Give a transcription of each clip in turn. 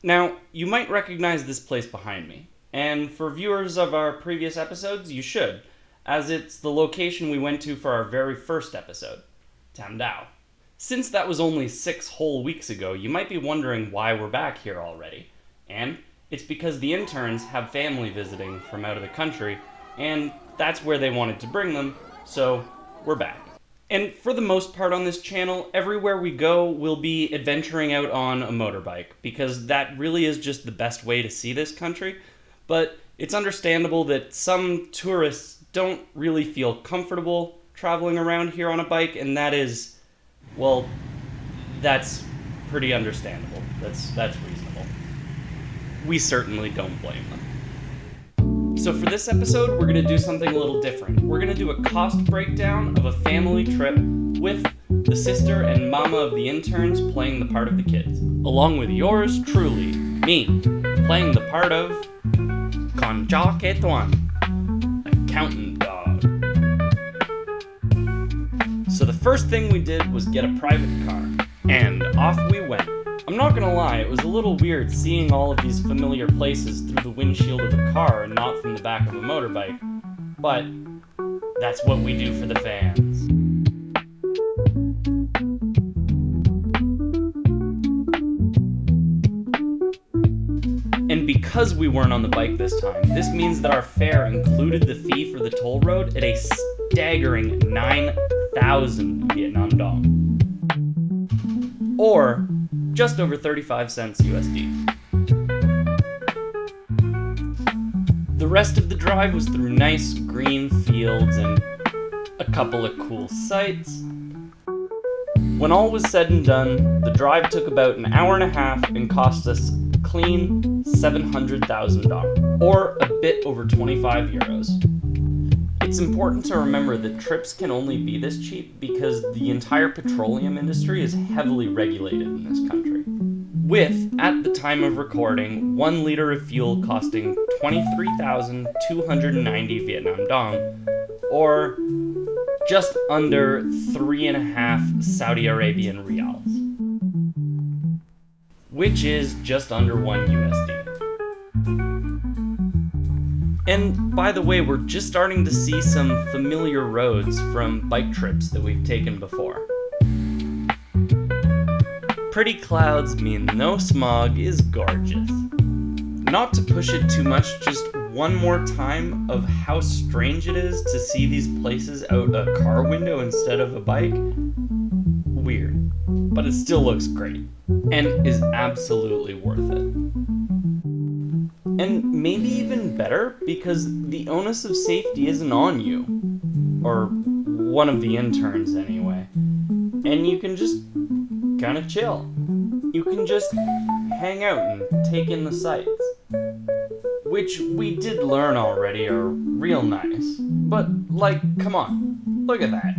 Now, you might recognize this place behind me, and for viewers of our previous episodes, you should, as it's the location we went to for our very first episode, Tam Dao. Since that was only 6 whole weeks ago, you might be wondering why we're back here already. And it's because the interns have family visiting from out of the country, and that's where they wanted to bring them, so we're back. And for the most part on this channel, everywhere we go, we'll be adventuring out on a motorbike, because that really is just the best way to see this country. But it's understandable that some tourists don't really feel comfortable traveling around here on a bike, and that is, well, that's pretty understandable. That's reasonable. We certainly don't blame them. So for this episode, we're going to do something a little different. We're going to do a cost breakdown of a family trip with the sister and mama of the interns playing the part of the kids, along with yours truly, me, playing the part of Konja Ketuan, accountant dog. So the first thing we did was get a private car, and off we went. I'm not gonna lie, it was a little weird seeing all of these familiar places through the windshield of the car and not from the back of a motorbike, but that's what we do for the fans. And because we weren't on the bike this time, this means that our fare included the fee for the toll road at a staggering 9,000 Vietnam dong. Or just over 35 cents USD. The rest of the drive was through nice green fields and a couple of cool sights. When all was said and done, the drive took about an hour and a half and cost us a clean 700,000 dong, or a bit over 25 euros. It's important to remember that trips can only be this cheap because the entire petroleum industry is heavily regulated in this country. With, at the time of recording, 1 liter of fuel costing 23,290 Vietnam dong, or just under 3.5 Saudi Arabian reals, which is just under 1 USD. And by the way, we're just starting to see some familiar roads from bike trips that we've taken before. Pretty clouds mean no smog is gorgeous. Not to push it too much, just one more time of how strange it is to see these places out a car window instead of a bike. Weird, but it still looks great, and is absolutely worth it. And maybe even better, because the onus of safety isn't on you. Or one of the interns anyway. And you can just kind of chill. You can just hang out and take in the sights. Which we did learn already are real nice. But, like, come on. Look at that.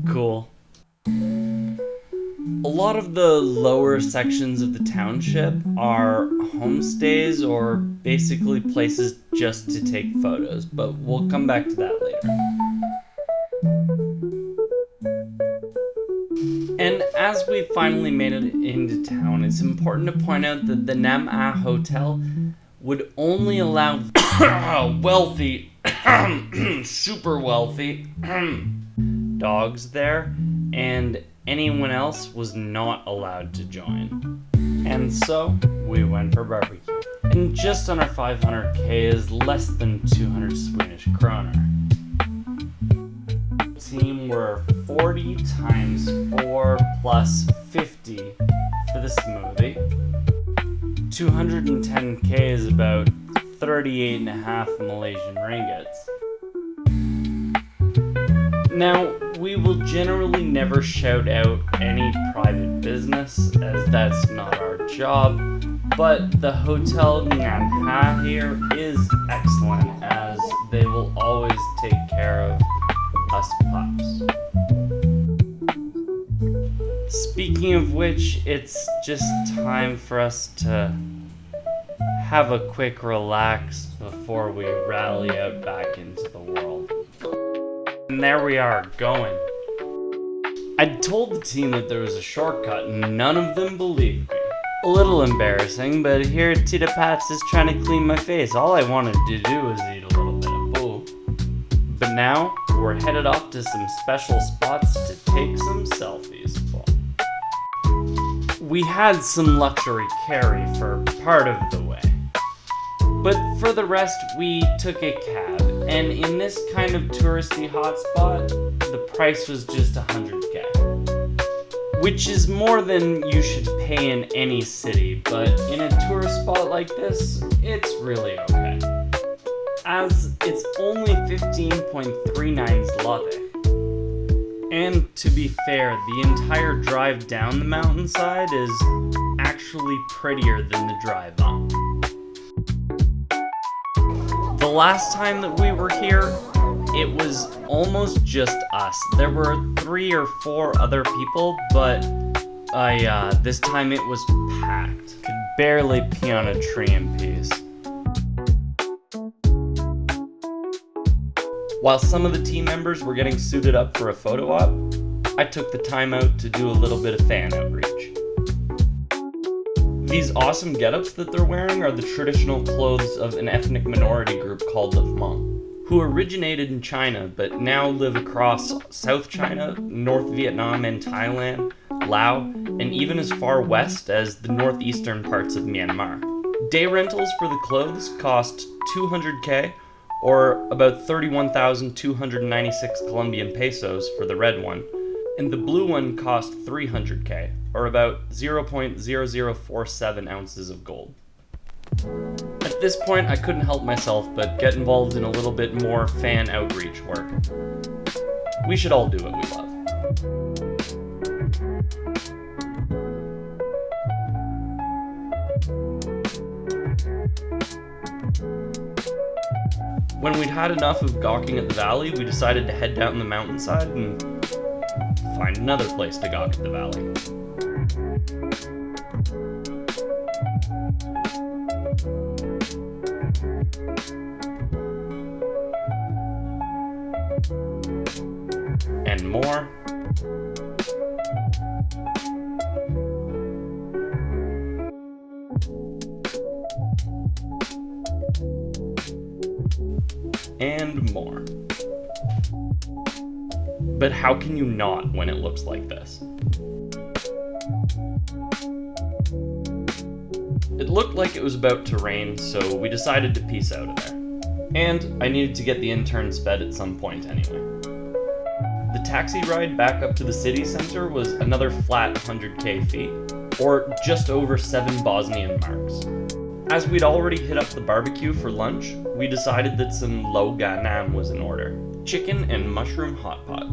Cool. A lot of the lower sections of the township are homestays or basically places just to take photos, but we'll come back to that later. And as we finally made it into town, it's important to point out that the Nam A Hotel would only allow wealthy, super wealthy dogs there, and anyone else was not allowed to join. And so, we went for barbecue. And just under 500k is less than 200 Swedish kroner. Team were 40 times 4 plus 50 for the smoothie. 210k is about 38.5 Malaysian ringgits. Now, we will generally never shout out any private business, as that's not our job, but the Hotel Nhan Ha here is excellent, as they will always take care of us pups. Speaking of which, it's just time for us to have a quick relax before we rally out back into the world. And there we are, going. I'd told the team that there was a shortcut and none of them believed me. A little embarrassing, but here Tita Pats is trying to clean my face. All I wanted to do was eat a little bit of boo. But now, we're headed off to some special spots to take some selfies. We had some luxury carry for part of the way. But for the rest, we took a cab. And in this kind of touristy hotspot, the price was just 100K. Which is more than you should pay in any city, but in a tourist spot like this, it's really okay. As it's only 15.39 zloty. And to be fair, the entire drive down the mountainside is actually prettier than the drive up. The last time that we were here, it was almost just us. There were 3 or 4 other people, but this time it was packed. Could barely pee on a tree in peace. While some of the team members were getting suited up for a photo op, I took the time out to do a little bit of fan outreach. These awesome get-ups that they're wearing are the traditional clothes of an ethnic minority group called the Hmong, who originated in China but now live across South China, North Vietnam and Thailand, Laos, and even as far west as the northeastern parts of Myanmar. Day rentals for the clothes cost 200K, or about 31,296 Colombian pesos for the red one, and the blue one cost 300K, or about 0.0047 ounces of gold. At this point, I couldn't help myself but get involved in a little bit more fan outreach work. We should all do what we love. When we'd had enough of gawking at the valley, we decided to head down the mountainside and find another place to gawk at the valley. And more. And more. But how can you not when it looks like this? It looked like it was about to rain, so we decided to peace out of there. And I needed to get the interns fed at some point anyway. The taxi ride back up to the city center was another flat 100K fee, or just over 7 Bosnian marks. As we'd already hit up the barbecue for lunch, we decided that some loga nam was in order. Chicken and mushroom hot pot.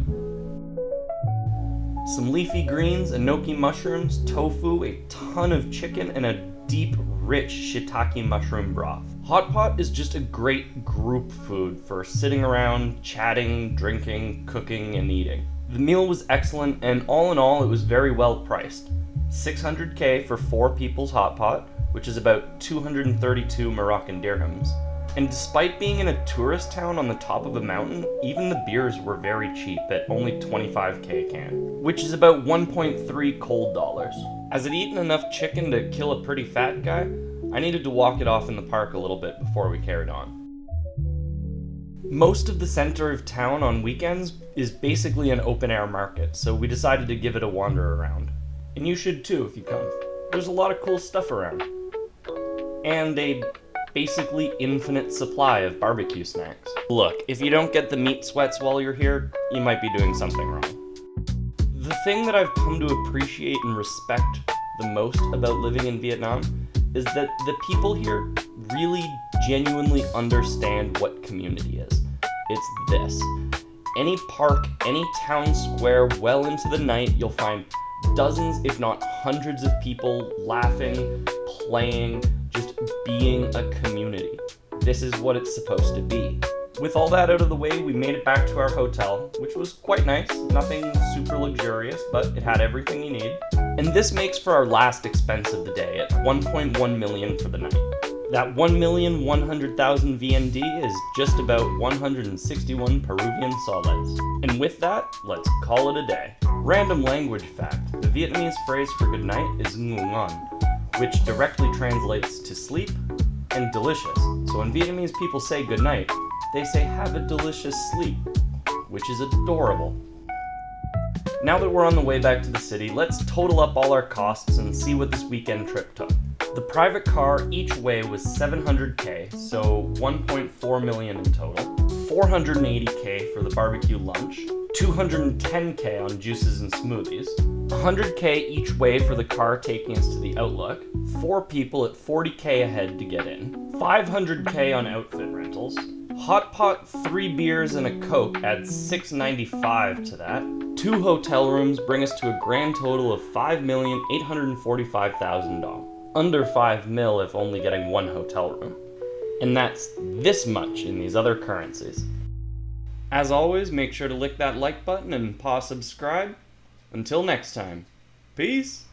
Some leafy greens, enoki mushrooms, tofu, a ton of chicken, and a deep, rich shiitake mushroom broth. Hot pot is just a great group food for sitting around, chatting, drinking, cooking, and eating. The meal was excellent, and all in all, it was very well priced. 600K for 4 people's hot pot, which is about 232 Moroccan dirhams. And despite being in a tourist town on the top of a mountain, even the beers were very cheap at only 25K a can, which is about 1.3 cold dollars. As I'd eaten enough chicken to kill a pretty fat guy, I needed to walk it off in the park a little bit before we carried on. Most of the center of town on weekends is basically an open-air market, so we decided to give it a wander around. And you should too if you come. There's a lot of cool stuff around. And a basically infinite supply of barbecue snacks. Look, if you don't get the meat sweats while you're here, you might be doing something wrong. The thing that I've come to appreciate and respect the most about living in Vietnam is that the people here really genuinely understand what community is. It's this. Any park, any town square, well into the night, you'll find dozens, if not hundreds of people laughing, playing, just being a community. This is what it's supposed to be. With all that out of the way, we made it back to our hotel, which was quite nice. Nothing super luxurious, but it had everything you need. And this makes for our last expense of the day at 1.1 million for the night. That 1,100,000 VND is just about 161 Peruvian soles. And with that, let's call it a day. Random language fact. The Vietnamese phrase for good night is ngu ngon, which directly translates to sleep, and delicious. So when Vietnamese people say goodnight, they say have a delicious sleep, which is adorable. Now that we're on the way back to the city, let's total up all our costs and see what this weekend trip took. The private car each way was $700K, so $1.4 million in total. $480K for the barbecue lunch, $210K on juices and smoothies, $100K each way for the car taking us to the Outlook, 4 people at $40K a head to get in, $500K on outfit rentals, hot pot, 3 beers and a Coke adds $695 to that, 2 hotel rooms bring us to a grand total of $5,845,000. Under $5 million if only getting 1 hotel room. And that's this much in these other currencies. As always, make sure to lick that like button and paw subscribe. Until next time, peace!